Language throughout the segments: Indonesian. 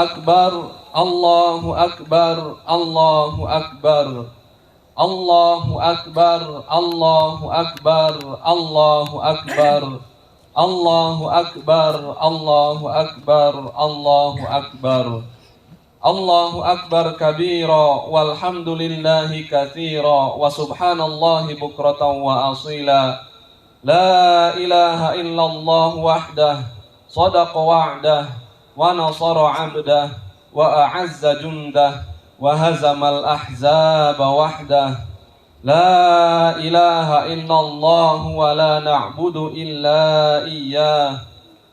أكبر الله أكبر الله أكبر الله أكبر الله أكبر الله أكبر الله أكبر الله أكبر الله أكبر الله أكبر كبيرا والحمد لله كثيرا وسبحان الله بكرة وأصيلا لا إله إلا الله وحده صدق وعده ونصر عبده وأعز جنده وهزم الأحزاب وحده لا إله إلا الله ولا نعبد إلا إياه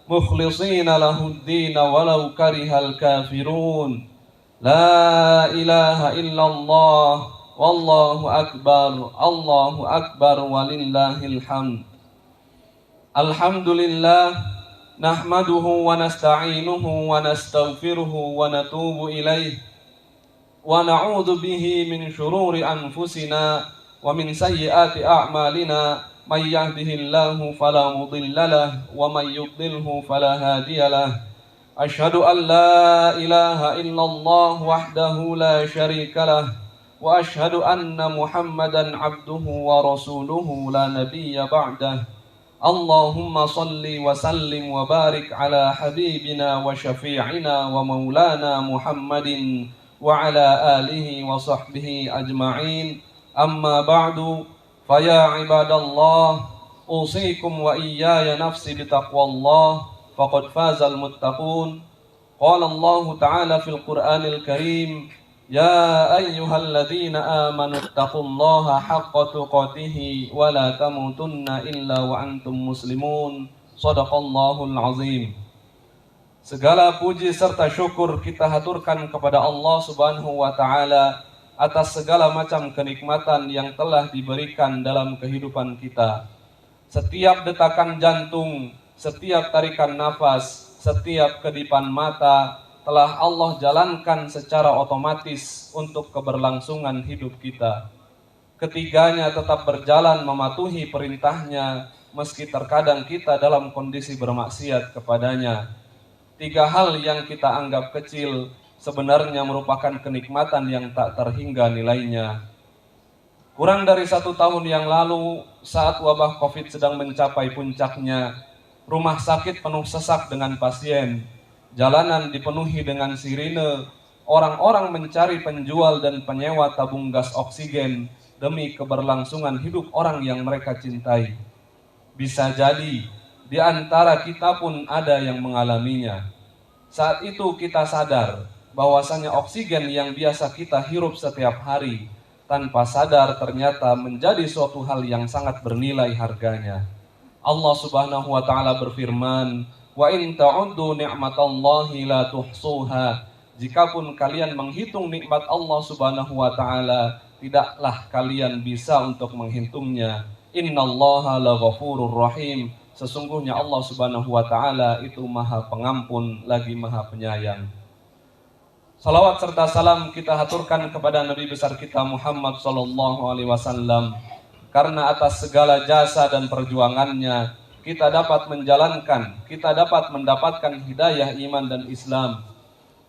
مخلصين له الدين ولو كره الكافرون لا إله إلا الله والله أكبر ولله الحمد الحمد لله نحمده ونستعينه ونستغفره ونتوب إليه ونعوذ به من شرور أنفسنا ومن سيئات أعمالنا من يهده الله فلا مضل له ومن يضلله فلا هادي له أشهد أن لا إله إلا الله وحده لا شريك له وأشهد أن محمدا عبده ورسوله لا نبي بعده اللهم صل وسلم وبارك على حبيبنا وشفيعنا ومولانا محمد وعلى آله وصحبه أجمعين أما بعد فيا عباد الله أوصيكم وإياي نفسي بتقوى الله فقد فاز المتقون قال الله تعالى في القرآن الكريم يا أيها الذين آمنوا اتقوا الله حق تقاته ولا تموتن إلا وأنتم مسلمون صدق الله العظيم. Segala puji serta syukur kita haturkan kepada Allah Subhanahu wa Ta'ala atas segala macam kenikmatan yang telah diberikan dalam kehidupan kita. Setiap detakan jantung, setiap tarikan nafas, setiap kedipan mata telah Allah jalankan secara otomatis untuk keberlangsungan hidup kita. Ketiganya tetap berjalan mematuhi perintahnya meski terkadang kita dalam kondisi bermaksiat kepadanya. Tiga hal yang kita anggap kecil sebenarnya merupakan kenikmatan yang tak terhingga nilainya. Kurang dari 1 tahun yang lalu, saat wabah COVID sedang mencapai puncaknya, rumah sakit penuh sesak dengan pasien, jalanan dipenuhi dengan sirine, orang-orang mencari penjual dan penyewa tabung gas oksigen demi keberlangsungan hidup orang yang mereka cintai. Bisa jadi di antara kita pun ada yang mengalaminya. Saat itu kita sadar bahwasanya oksigen yang biasa kita hirup setiap hari tanpa sadar ternyata menjadi suatu hal yang sangat bernilai harganya. Allah Subhanahu wa Ta'ala berfirman, wa in ta'uddu ni'matallahi la tuhsuha. Jikapun kalian menghitung nikmat Allah Subhanahu wa Ta'ala, tidaklah kalian bisa untuk menghitungnya. Innallaha laghafurur rahim. Sesungguhnya Allah Subhanahu wa Ta'ala itu Maha Pengampun lagi Maha Penyayang. Salawat serta salam kita haturkan kepada Nabi besar kita Muhammad sallallahu alaihi wasallam, karena atas segala jasa dan perjuangannya kita dapat menjalankan, kita dapat mendapatkan hidayah iman dan Islam.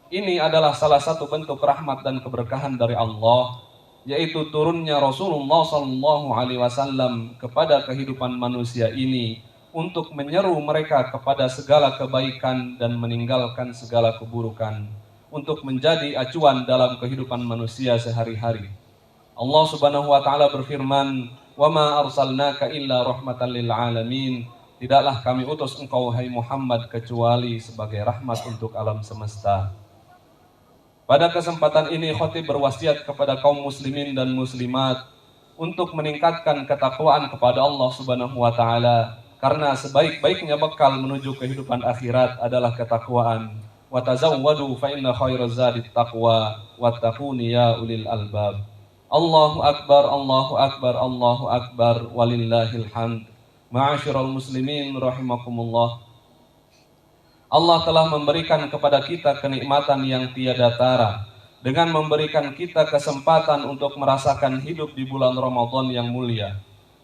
Ini adalah salah satu bentuk rahmat dan keberkahan dari Allah, yaitu turunnya Rasulullah sallallahu alaihi wasallam kepada kehidupan manusia ini untuk menyeru mereka kepada segala kebaikan dan meninggalkan segala keburukan, untuk menjadi acuan dalam kehidupan manusia sehari-hari. Allah Subhanahu wa Ta'ala berfirman, "Wa ma arsalnaka illa rahmatan lil alamin." Tidaklah kami utus engkau hai Muhammad kecuali sebagai rahmat untuk alam semesta. Pada kesempatan ini khatib berwasiat kepada kaum muslimin dan muslimat untuk meningkatkan ketakwaan kepada Allah Subhanahu wa Ta'ala, karena sebaik-baiknya bekal menuju kehidupan akhirat adalah ketakwaan. Wa tazawwadu fa inna khairaz zadit taqwa wattaquni ya ulil albab. Allahu akbar, Allahu akbar, Allahu akbar, walillahil hamd. Ma'asyiral muslimin rahimakumullah. Allah telah memberikan kepada kita kenikmatan yang tiada tara dengan memberikan kita kesempatan untuk merasakan hidup di bulan Ramadan yang mulia.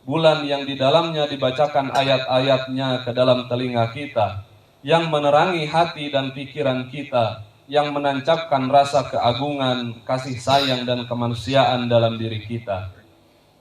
Bulan yang di dalamnya dibacakan ayat-ayatnya ke dalam telinga kita, yang menerangi hati dan pikiran kita, yang menancapkan rasa keagungan, kasih sayang dan kemanusiaan dalam diri kita.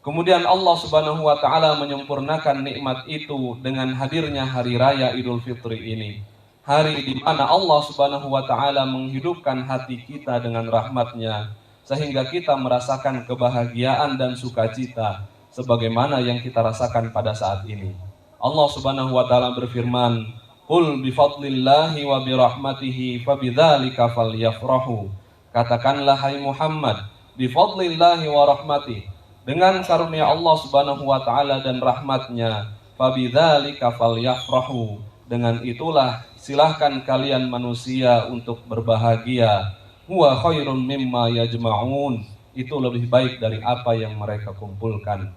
Kemudian Allah Subhanahu wa taala menyempurnakan nikmat itu dengan hadirnya hari raya Idul Fitri ini. Hari di mana Allah Subhanahu wa taala menghidupkan hati kita dengan rahmat-Nya sehingga kita merasakan kebahagiaan dan sukacita sebagaimana yang kita rasakan pada saat ini. Allah Subhanahu wa taala berfirman, "Qul bi fadlillahi wa bi rahmatihi fabidzalika falyafrahu." Katakanlah hai Muhammad, bi fadlillahi wa rahmatihi, dengan karunia Allah Subhanahu wa taala dan rahmatnya, fabidzalika falyafrahu, dengan itulah silahkan kalian manusia untuk berbahagia. Huwa khairun mimma yajma'un, itu lebih baik dari apa yang mereka kumpulkan.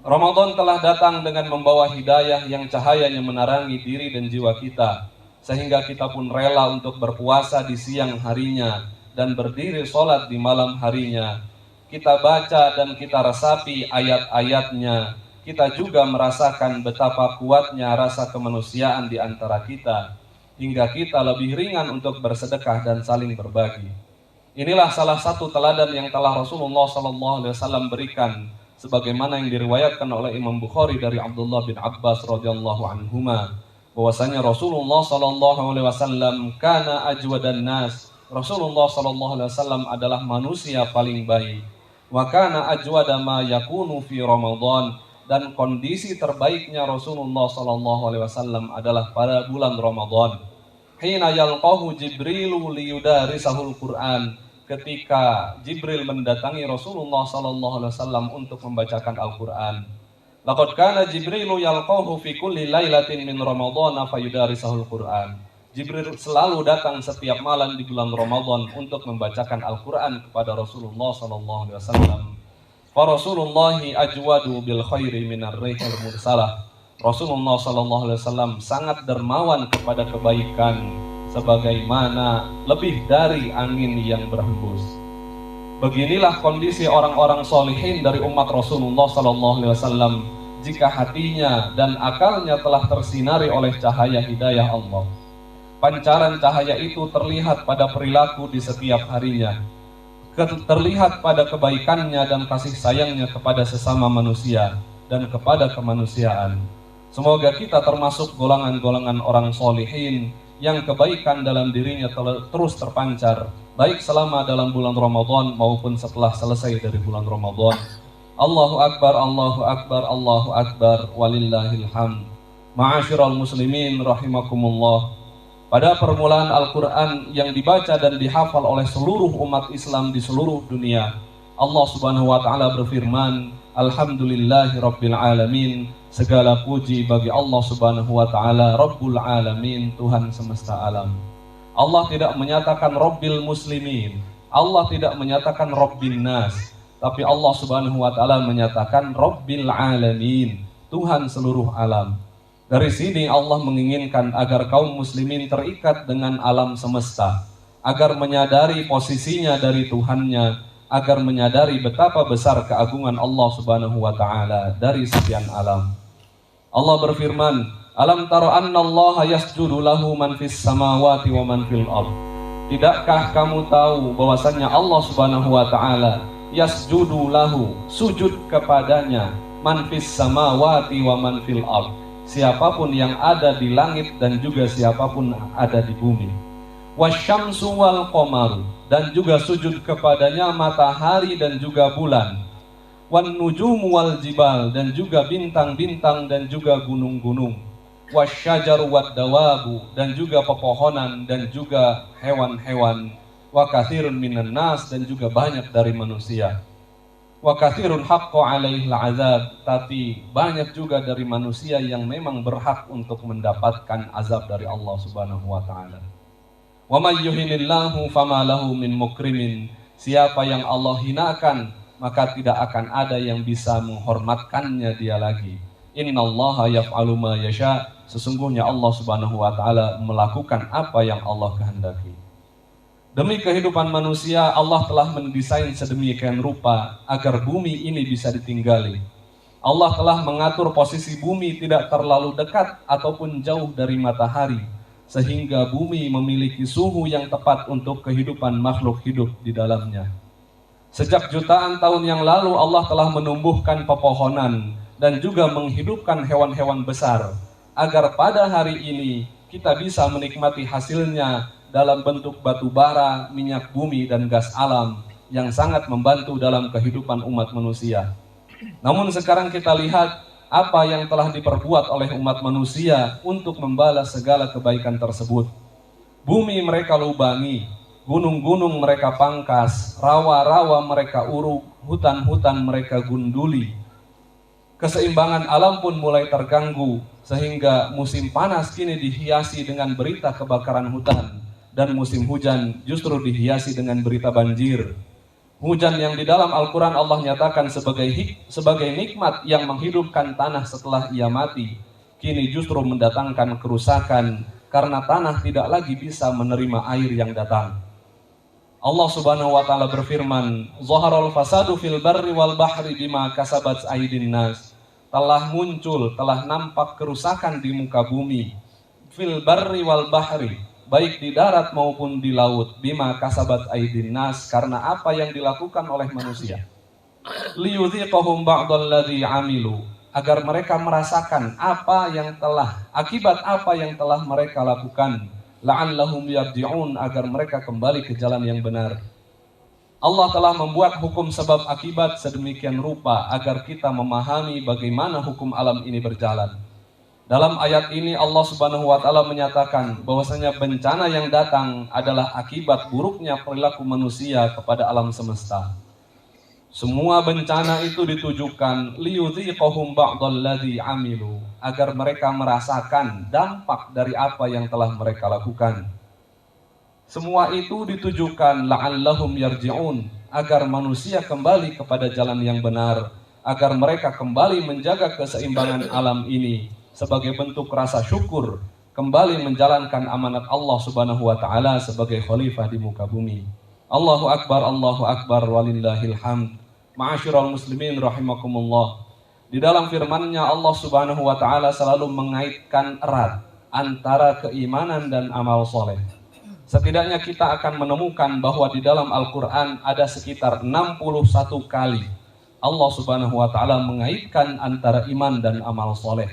Ramadan telah datang dengan membawa hidayah yang cahayanya menerangi diri dan jiwa kita, sehingga kita pun rela untuk berpuasa di siang harinya dan berdiri sholat di malam harinya. Kita baca dan kita resapi ayat-ayatnya. Kita juga merasakan betapa kuatnya rasa kemanusiaan di antara kita, hingga kita lebih ringan untuk bersedekah dan saling berbagi. Inilah salah satu teladan yang telah Rasulullah SAW berikan, sebagaimana yang diriwayatkan oleh Imam Bukhari dari Abdullah bin Abbas radhiyallahu anhuma, bahwasanya Rasulullah SAW kana ajwadan nas, Rasulullah SAW adalah manusia paling baik. Wa kana ajwada ma yakunu fi Ramadan, dan kondisi terbaiknya Rasulullah SAW adalah pada bulan Ramadan. Hina yalqahu Jibrilu liyudarisahul Quran, ketika Jibril mendatangi Rasulullah SAW untuk membacakan Al-Quran. Laqad kana Jibrilu yalqahu fi kulli lailatin min Ramadhan fayudarisahul Quran. Jibril selalu datang setiap malam di bulan Ramadan untuk membacakan Al-Quran kepada Rasulullah SAW. Fa Rasulullahi ajwadu bil khairi minar rihil mursalah. Rasulullah SAW sangat dermawan kepada kebaikan, sebagaimana lebih dari angin yang berhembus. Beginilah kondisi orang-orang solihin dari umat Rasulullah SAW jika hatinya dan akalnya telah tersinari oleh cahaya hidayah Allah. Pancaran cahaya itu terlihat pada perilaku di setiap harinya, terlihat pada kebaikannya dan kasih sayangnya kepada sesama manusia dan kepada kemanusiaan. Semoga kita termasuk golongan-golongan orang solihin yang kebaikan dalam dirinya terus terpancar, baik selama dalam bulan Ramadan maupun setelah selesai dari bulan Ramadan. Allahu Akbar, Allahu Akbar, Allahu Akbar, walillahil hamd. Ma'asyiral muslimin rahimakumullah. Pada permulaan Al-Quran yang dibaca dan dihafal oleh seluruh umat Islam di seluruh dunia, Allah Subhanahu wa taala berfirman, Alhamdulillahi Rabbil Alamin, segala puji bagi Allah Subhanahu wa taala Rabbul Alamin, Tuhan semesta alam. Allah tidak menyatakan Rabbil Muslimin, Allah tidak menyatakan Rabbin Nas, tapi Allah Subhanahu wa taala menyatakan Rabbil Alamin, Tuhan seluruh alam. Dari sini Allah menginginkan agar kaum muslimin terikat dengan alam semesta, agar menyadari posisinya dari Tuhannya, agar menyadari betapa besar keagungan Allah Subhanahu wa taala dari sekian alam. Allah berfirman, "Alam tara annallaha yasjudu lahu man fis samawati wa man fil ardh." Tidakkah kamu tahu bahwasannya Allah Subhanahu wa taala yasjudu lahu, sujud kepadanya, man fis samawati wa man fil ardh, siapapun yang ada di langit dan juga siapapun ada di bumi. Wasyamsu wal qamaru, dan juga sujud kepadanya matahari dan juga bulan. Wan nujumu wal jibal, dan juga bintang-bintang dan juga gunung-gunung. Wasyajaru wad dawabu, dan juga pepohonan dan juga hewan-hewan. Wa katsirun minan nas, dan juga banyak dari manusia. Wa katsirun haqqo 'alaihil 'adzab, tapi banyak juga dari manusia yang memang berhak untuk mendapatkan azab dari Allah Subhanahu wa taala. Wa may yuhinillahu fama lahu min mukrimin, siapa yang Allah hinakan maka tidak akan ada yang bisa menghormatkannya dia lagi. Innallaha yaf'alu ma yasha, sesungguhnya Allah Subhanahu wa taala melakukan apa yang Allah kehendaki. Demi kehidupan manusia, Allah telah mendesain sedemikian rupa agar bumi ini bisa ditinggali. Allah telah mengatur posisi bumi tidak terlalu dekat ataupun jauh dari matahari, sehingga bumi memiliki suhu yang tepat untuk kehidupan makhluk hidup di dalamnya. Sejak jutaan tahun yang lalu Allah telah menumbuhkan pepohonan dan juga menghidupkan hewan-hewan besar, agar pada hari ini kita bisa menikmati hasilnya dalam bentuk batu bara, minyak bumi, dan gas alam yang sangat membantu dalam kehidupan umat manusia. Namun sekarang kita lihat apa yang telah diperbuat oleh umat manusia untuk membalas segala kebaikan tersebut. Bumi mereka lubangi, gunung-gunung mereka pangkas, rawa-rawa mereka uruk, hutan-hutan mereka gunduli. Keseimbangan alam pun mulai terganggu, sehingga musim panas kini dihiasi dengan berita kebakaran hutan, dan musim hujan justru dihiasi dengan berita banjir. Hujan yang di dalam Al-Quran Allah nyatakan sebagai nikmat yang menghidupkan tanah setelah ia mati, kini justru mendatangkan kerusakan karena tanah tidak lagi bisa menerima air yang datang. Allah Subhanahu wa taala berfirman, "Zaharal fasadu fil barri wal bahri bima kasabat aydin nas." Telah muncul, telah nampak kerusakan di muka bumi, fil barri wal bahri, baik di darat maupun di laut, bima kasabat aydin nas, karena apa yang dilakukan oleh manusia. Liyudhiqahum ba'dalladzi amilu, agar mereka merasakan akibat apa yang telah mereka lakukan. La'allahum yarji'un, agar mereka kembali ke jalan yang benar. Allah telah membuat hukum sebab akibat sedemikian rupa agar kita memahami bagaimana hukum alam ini berjalan. Dalam ayat ini Allah Subhanahu wa taala menyatakan bahwasanya bencana yang datang adalah akibat buruknya perilaku manusia kepada alam semesta. Semua bencana itu ditujukan liyudhiqahum ba'dalladzi amilu, agar mereka merasakan dampak dari apa yang telah mereka lakukan. Semua itu ditujukan la'allahum yarji'un, agar manusia kembali kepada jalan yang benar, agar mereka kembali menjaga keseimbangan alam ini sebagai bentuk rasa syukur, kembali menjalankan amanat Allah Subhanahu wa taala sebagai khalifah di muka bumi. Allahu akbar walillahil hamd. Ma'asyiral muslimin rahimakumullah. Di dalam firman-Nya Allah Subhanahu wa taala selalu mengaitkan erat antara keimanan dan amal soleh. Setidaknya kita akan menemukan bahwa di dalam Al-Quran ada sekitar 61 kali Allah Subhanahu wa taala mengaitkan antara iman dan amal soleh.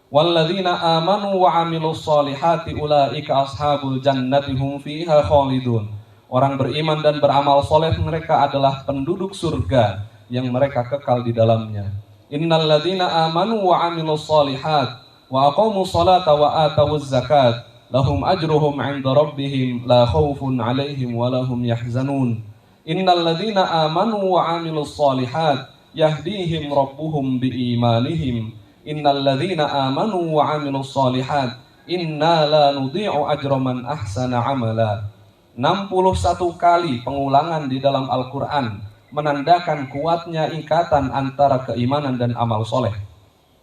Walladzina amanu wa amilus solihati ulaika ashabul jannati hum fiha khalidun. Orang beriman dan beramal soleh mereka adalah penduduk surga yang mereka kekal di dalamnya. Innal ladzina amanu wa amilus solihat wa aqamus salata wa atawuz zakat lahum ajruhum 'inda rabbihim la khaufun 'alaihim wa lahum yahzanun. Innal ladzina amanu wa 'amilus shalihat yahdihim rabbuhum biimanihim. Innal ladzina amanu wa 'amilus shalihat inna la nudhi'u ajra man ahsana 'amala. 61 kali pengulangan di dalam Al-Qur'an menandakan kuatnya ikatan antara keimanan dan amal soleh,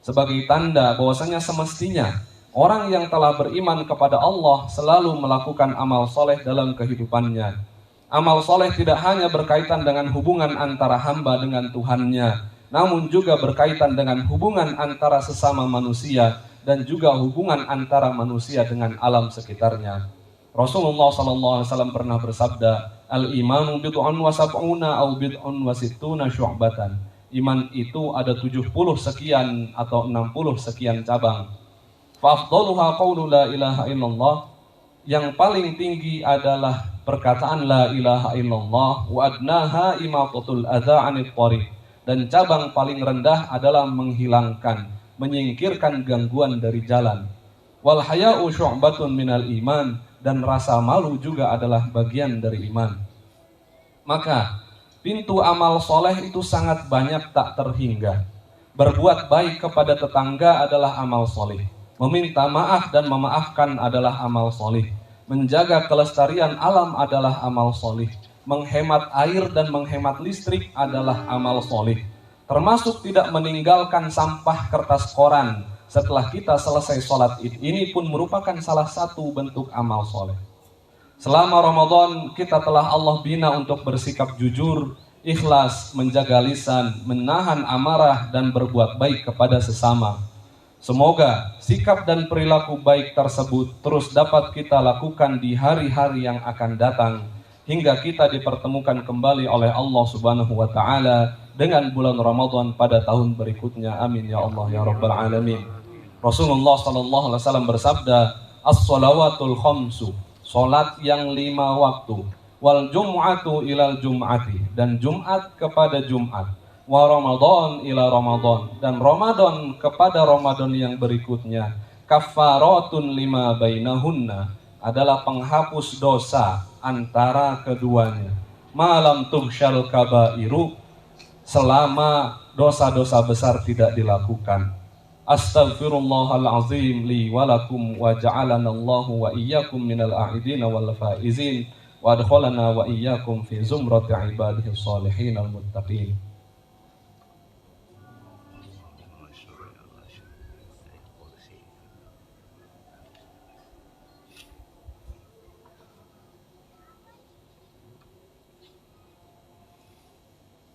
sebagai tanda bahwasanya semestinya orang yang telah beriman kepada Allah selalu melakukan amal soleh dalam kehidupannya. Amal soleh tidak hanya berkaitan dengan hubungan antara hamba dengan Tuhannya, namun juga berkaitan dengan hubungan antara sesama manusia dan juga hubungan antara manusia dengan alam sekitarnya. Rasulullah SAW pernah bersabda, "Al-imanu bid'un wa sab'una au bid'un wa sittuna syu'batan." Iman itu ada 70 sekian atau 60 sekian cabang. Fa'afdaluha qawlu la ilaha illallah, yang paling tinggi adalah perkataan la ilaha illallah, wa adnaha imatatul adza 'anit thariq, dan cabang paling rendah adalah menghilangkan, menyingkirkan gangguan dari jalan. Wal haya'u syu'batun minal iman, dan rasa malu juga adalah bagian dari iman. Maka pintu amal soleh itu sangat banyak tak terhingga. Berbuat baik kepada tetangga adalah amal soleh. Meminta maaf dan memaafkan adalah amal soleh. Menjaga kelestarian alam adalah amal soleh. Menghemat air dan menghemat listrik adalah amal soleh. Termasuk tidak meninggalkan sampah kertas koran setelah kita selesai sholat id. Ini pun merupakan salah satu bentuk amal soleh. Selama Ramadan kita telah Allah bina untuk bersikap jujur, ikhlas, menjaga lisan, menahan amarah dan berbuat baik kepada sesama. Semoga sikap dan perilaku baik tersebut terus dapat kita lakukan di hari-hari yang akan datang hingga kita dipertemukan kembali oleh Allah Subhanahu wa taala dengan bulan Ramadan pada tahun berikutnya. Amin ya Allah ya rabbal alamin. Rasulullah sallallahu alaihi wasallam bersabda, "As-shalawatul khamsu," salat yang 5 waktu, "wal jum'atu ilal jum'ati," dan Jumat kepada Jumat, "wa Ramadan ila Ramadan," dan Ramadan kepada Ramadan yang berikutnya, "kaffaratun lima bainahunna," adalah penghapus dosa antara keduanya, "malam tuhsyal kabairu," selama dosa-dosa besar tidak dilakukan. Astaghfirullahalazim li walakum wa ja'alana Allahu wa iyyakum minal a'idina wal faizin wa adkhalana wa iyyakum fi zumrati ibadihi sholihin al muttaqin.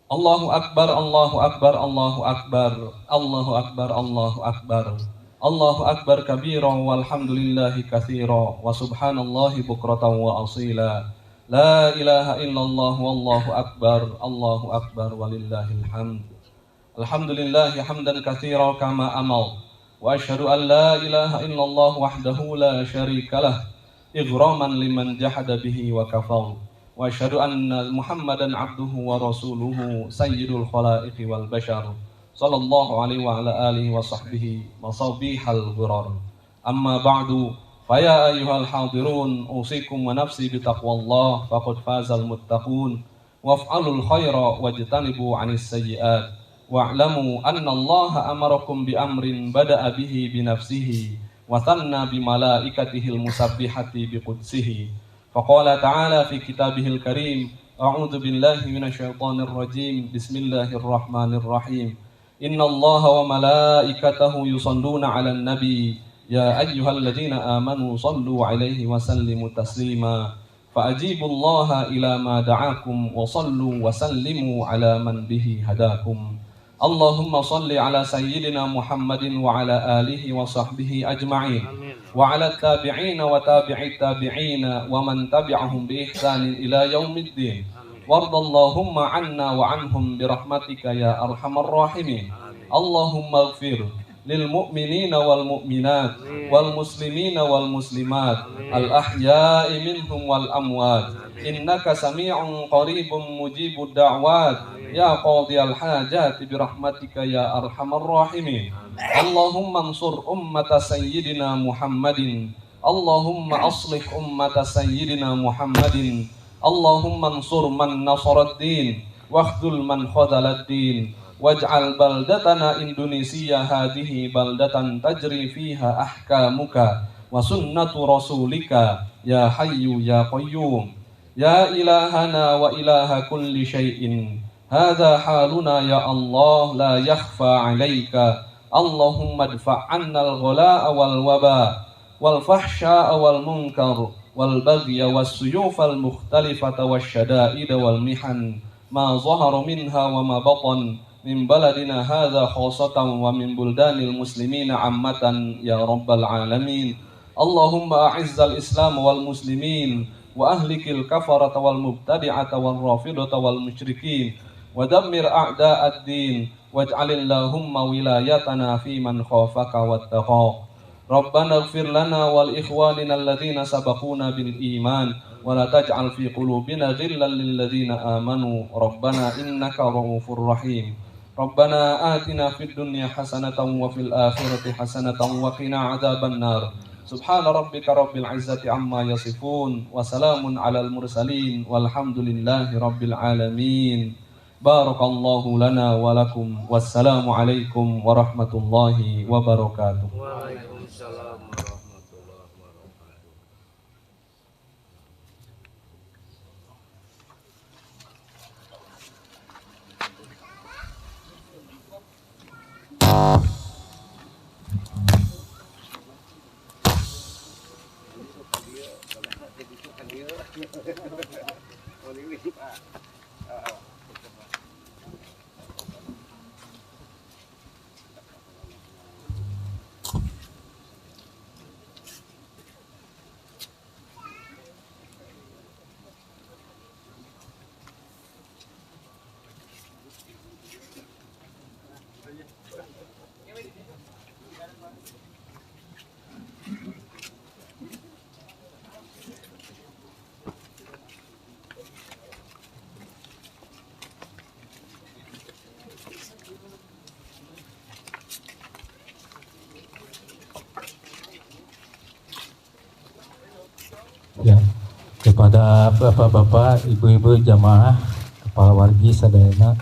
Allahu Akbar, Allahu Akbar, Allahu Akbar, Allahu Akbar, Allahu Akbar, Allahu Akbar kabira walhamdulillahi katsira wa subhanallahi bukratan wa asila. La ilaha illallah wallahu akbar walillahil hamd. Alhamdulillahi hamdan katsira kama amal. Wa asyhadu an la ilaha illallah wahdahu la syarikalah ighraman liman jahada bihi wa kafar. Wa asyhadu anna Muhammadan abduhu wa rasuluhu sayyidul khalaiqi wal bashar sallallahu alaihi wa ala alihi wa sahbihi masabihal ghurar. Amma ba'du, faya ayyuhal hadirun, usikum wa nafsi bitaqwallah faqad fazal muttaqun waf'alul khaira wajtanibu 'anis sayyi'at wa'lamu anna Allah amarakum bi amrin bada'a bihi bi nafsihi wa thanna bi malaikatihil musabbihati bi qudsihi. Faqala ta'ala fi kitabihil karim, a'udzu billahi minasyaitonir rajim, bismillahirrahmanirrahim. Innallaha wa malaikatahu yusholluna 'alan nabi, ya ayyuhalladzina amanu shallu 'alaihi wa sallimu taslima. Fa'ajibullaha ila ma da'akum wa sallu wa sallimu 'ala man bihi hadakum. Allahumma salli 'ala sayyidina Muhammadin wa 'ala alihi wa sahbihi ajma'in. Wa 'ala tabi'ina wa tabi'it tabi'ina wa man tabi'ahum bi ihsanin ila yaumiddin. Wardallahumma 'anna wa 'anhum bi rahmatika ya arhamar rahimin. Allahumma ighfir lil mu'minina wal mu'minat wal muslimina wal muslimat al ahya'i minhum wal amwat innaka sami'un qaribun mujibud da'wat ya qadiyal hajati bi rahmatika ya arhamar rahimin. Allahumma ansur ummata sayyidina Muhammadin. Allahumma aslih ummata sayyidina Muhammadin. Allahumma ansur man nasaraddin wakhdhul man khadaladdin waj'al baldatana Indonesia hadihi baldatan tajri fiha ahkamuka wa sunnatu rasulika ya hayyu ya qayyum ya ilahana wa ilaha kulli syai'in. Hadza haluna ya Allah la yakhfa 'alaika. Allahumma adfa' 'annal ghalaa'a wal waba wal fahsya'a wal munkar wal baghya was suyufal mukhtalifata wasyada'ida wal mihan ma zahara minha wa ma batan min baladina hadza khassatan wa min buldanil muslimina ammatan ya rabbal alamin. Allahumma a'izzal islam wal muslimin wa ahlikil kafarata wal mubtadi'ata wal rafidata wal musyrikin wa dammir a'da'ad din waj'alillahumma wilayatana fi man khafaka wattaqa. Rabbana ighfir lana wal ikhwanina alladhina sabaquna bil iman wa la taj'al fi qulubina ghillan lil ladzina amanu rabbana innaka ra'ufur rahim. Rabbana atina fid dunya hasanatan wa fil akhirati hasanatan wa qina adzaban nar. Subhana rabbika rabbil izzati amma yasifun wa salamun alal mursalin walhamdulillahi rabbil alamin. Barakallahu lana wa lakum. Wassalamu alaikum warahmatullahi wabarakatuh. Waalaikumsalam warahmatullahi wabarakatuh. kepada bapak-bapak, ibu-ibu jamaah, kepala wargi sadayana,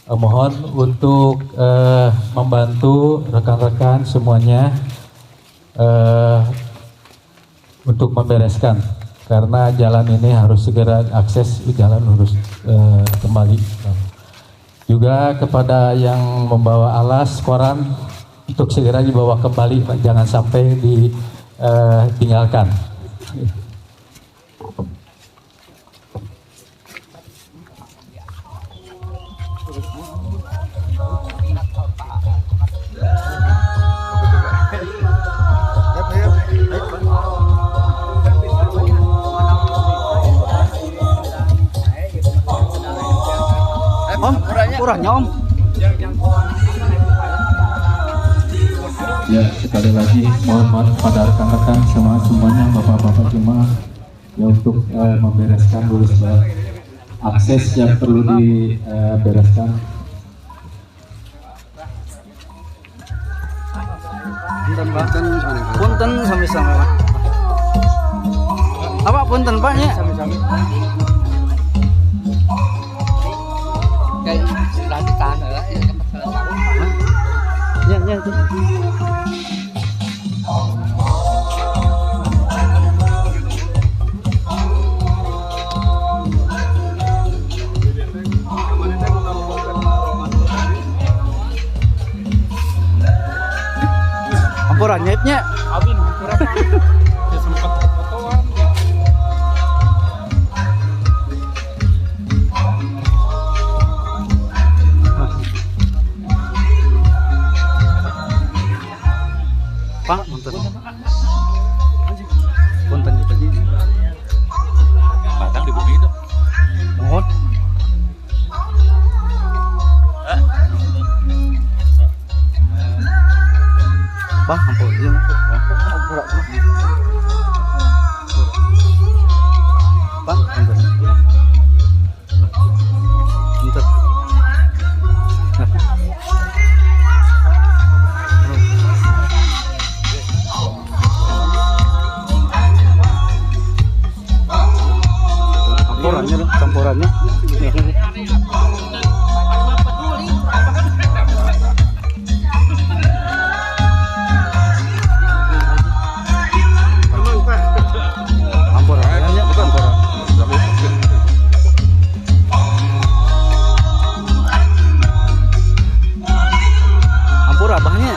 mohon untuk membantu rekan-rekan semuanya untuk membereskan, karena jalan ini harus segera akses jalan harus kembali. Juga kepada yang membawa alas koran untuk segera dibawa kembali, Pak. Jangan sampai ditinggalkan. Kurangnya Om. Ya, sekali lagi mohon maaf pada rekan-rekan semuanya, bapak-bapak jemaah ya, untuk membereskan dulu akses yang perlu dibereskan. Punten sami-sami Pak. Apa punten Pak nya? Sami-sami. Kayak lanjutan lah ya ya ya itu. Ampuran nyepnya. Abin ampuran. Ya sempat fotoan. Pak, punten. Punten di pagi. Padang di bumi itu. Mohon. Pak, ampun dia. Ampura. Pak, punten. Punten. Campurannya. Campurannya bukan campuran. Ampura abahnya.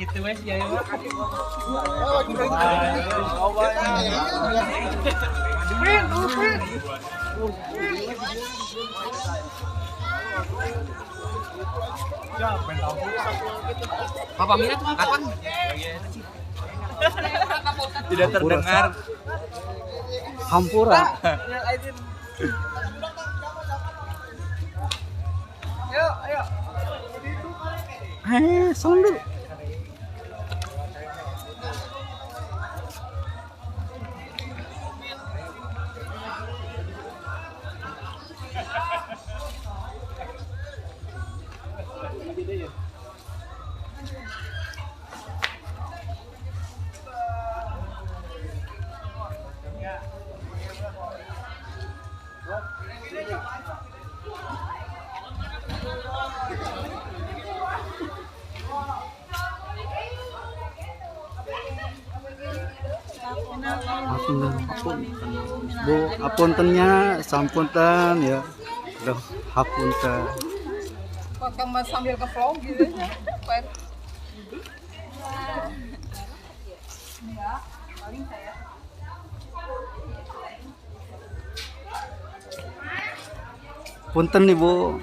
Gitu wes ya. Papa minat kapan? Tidak terdengar. Hampura. Sound dulu. Bu, apuntennya sampunten ya. Aduh, hapunten. Kok kamu sambil ke vlog gitu ya? Paling saya. Punten nih, Bu.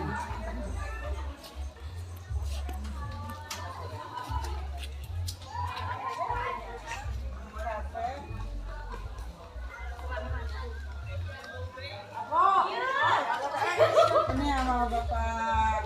Ini sama Bapak.